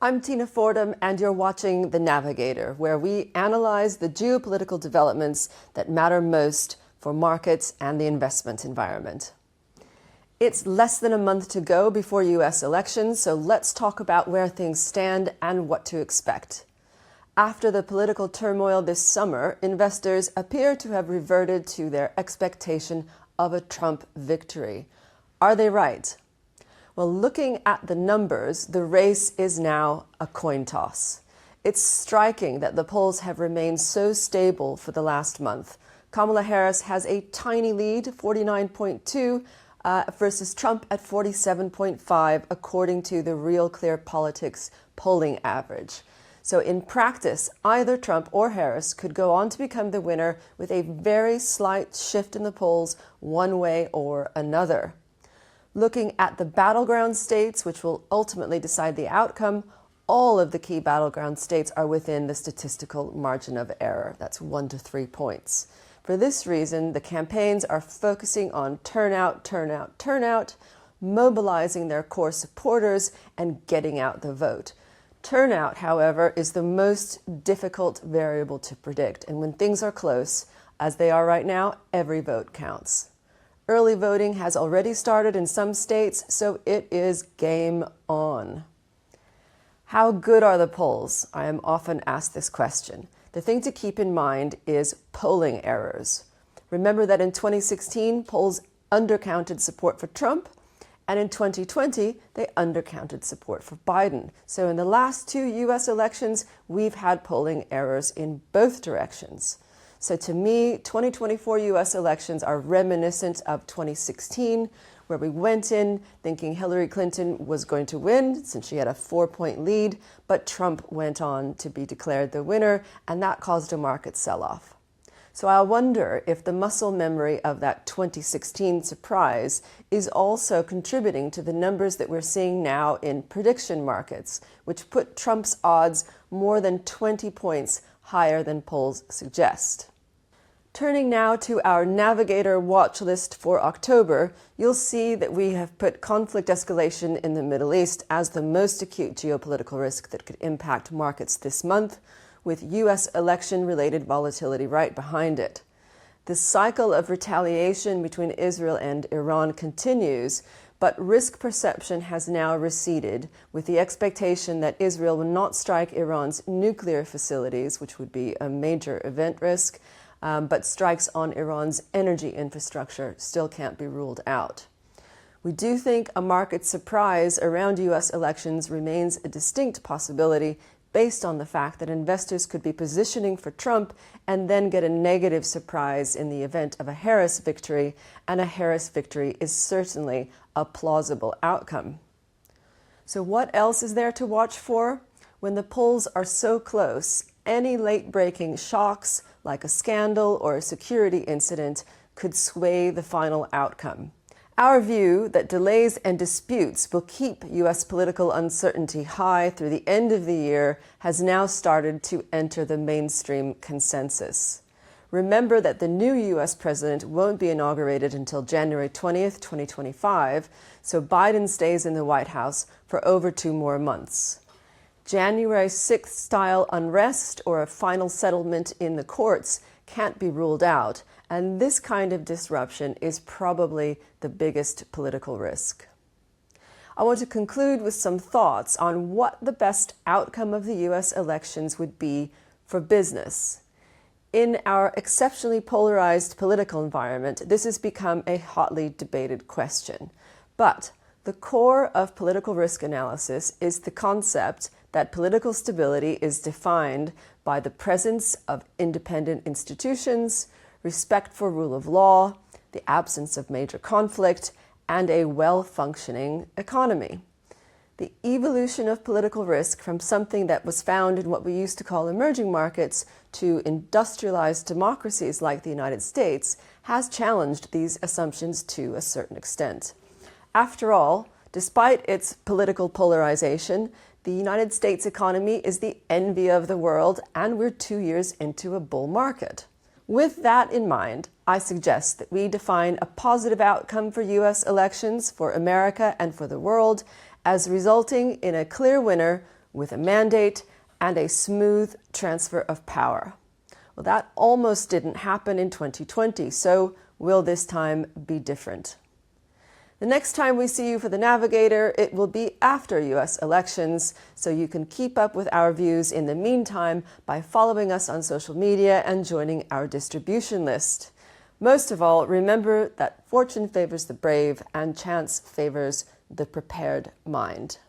I'm Tina Fordham, and you're watching The Navigator, where we analyze the geopolitical developments that matter most for markets and the investment environment. It's less than a month to go before U.S. elections, so let's talk about where things stand and what to expect. After the political turmoil this summer, investors appear to have reverted to their expectation of a Trump victory. Are they right? Well, looking at the numbers, the race is now a coin toss. It's striking that the polls have remained so stable for the last month. Kamala Harris has a tiny lead, 49.2, versus Trump at 47.5, according to the Real Clear Politics polling average. So in practice, either Trump or Harris could go on to become the winner with a very slight shift in the polls one way or another. Looking at the battleground states, which will ultimately decide the outcome, all of the key battleground states are within the statistical margin of error. That's 1 to 3 points. For this reason, the campaigns are focusing on turnout, turnout, turnout, mobilizing their core supporters, and getting out the vote. Turnout, however, is the most difficult variable to predict. And when things are close, as they are right now, every vote counts. Early voting has already started in some states, so it is game on. How good are the polls? I am often asked this question. The thing to keep in mind is polling errors. Remember that in 2016, polls undercounted support for Trump, and in 2020, they undercounted support for Biden. So in the last two U.S. elections, we've had polling errors in both directions. So to me, 2024 U.S. elections are reminiscent of 2016, where we went in thinking Hillary Clinton was going to win since she had a 4-point lead, but Trump went on to be declared the winner, and that caused a market sell-off. So I wonder if the muscle memory of that 2016 surprise is also contributing to the numbers that we're seeing now in prediction markets, which put Trump's odds more than 20 points higher than polls suggest. Turning now to our Navigator watch list for October, you'll see that we have put conflict escalation in the Middle East as the most acute geopolitical risk that could impact markets this month, with U.S. election-related volatility right behind it. The cycle of retaliation between Israel and Iran continues, but risk perception has now receded, with the expectation that Israel will not strike Iran's nuclear facilities, which would be a major event risk, but strikes on Iran's energy infrastructure still can't be ruled out. We do think a market surprise around U.S. elections remains a distinct possibility based on the fact that investors could be positioning for Trump and then get a negative surprise in the event of a Harris victory, and a Harris victory is certainly a plausible outcome. So what else is there to watch for? When the polls are so close, any late-breaking shocks, like a scandal or a security incident, could sway the final outcome. Our view that delays and disputes will keep U.S. political uncertainty high through the end of the year has now started to enter the mainstream consensus. Remember that the new U.S. president won't be inaugurated until January 20th, 2025, so Biden stays in the White House for over 2 more months. January 6th style unrest or a final settlement in the courts can't be ruled out, and this kind of disruption is probably the biggest political risk. I want to conclude with some thoughts on what the best outcome of the U.S. elections would be for business. In our exceptionally polarized political environment, this has become a hotly debated question. But the core of political risk analysis is the concept that political stability is defined by the presence of independent institutions, respect for rule of law, the absence of major conflict, and a well-functioning economy. The evolution of political risk from something that was found in what we used to call emerging markets to industrialized democracies like the United States has challenged these assumptions to a certain extent. After all, despite its political polarization, the United States economy is the envy of the world, and we're 2 years into a bull market. With that in mind, I suggest that we define a positive outcome for U.S. elections, for America and for the world, as resulting in a clear winner with a mandate and a smooth transfer of power. Well, that almost didn't happen in 2020, so will this time be different? The next time we see you for the Navigator, it will be after US elections, so you can keep up with our views in the meantime by following us on social media and joining our distribution list. Most of all, remember that fortune favors the brave and chance favors the prepared mind.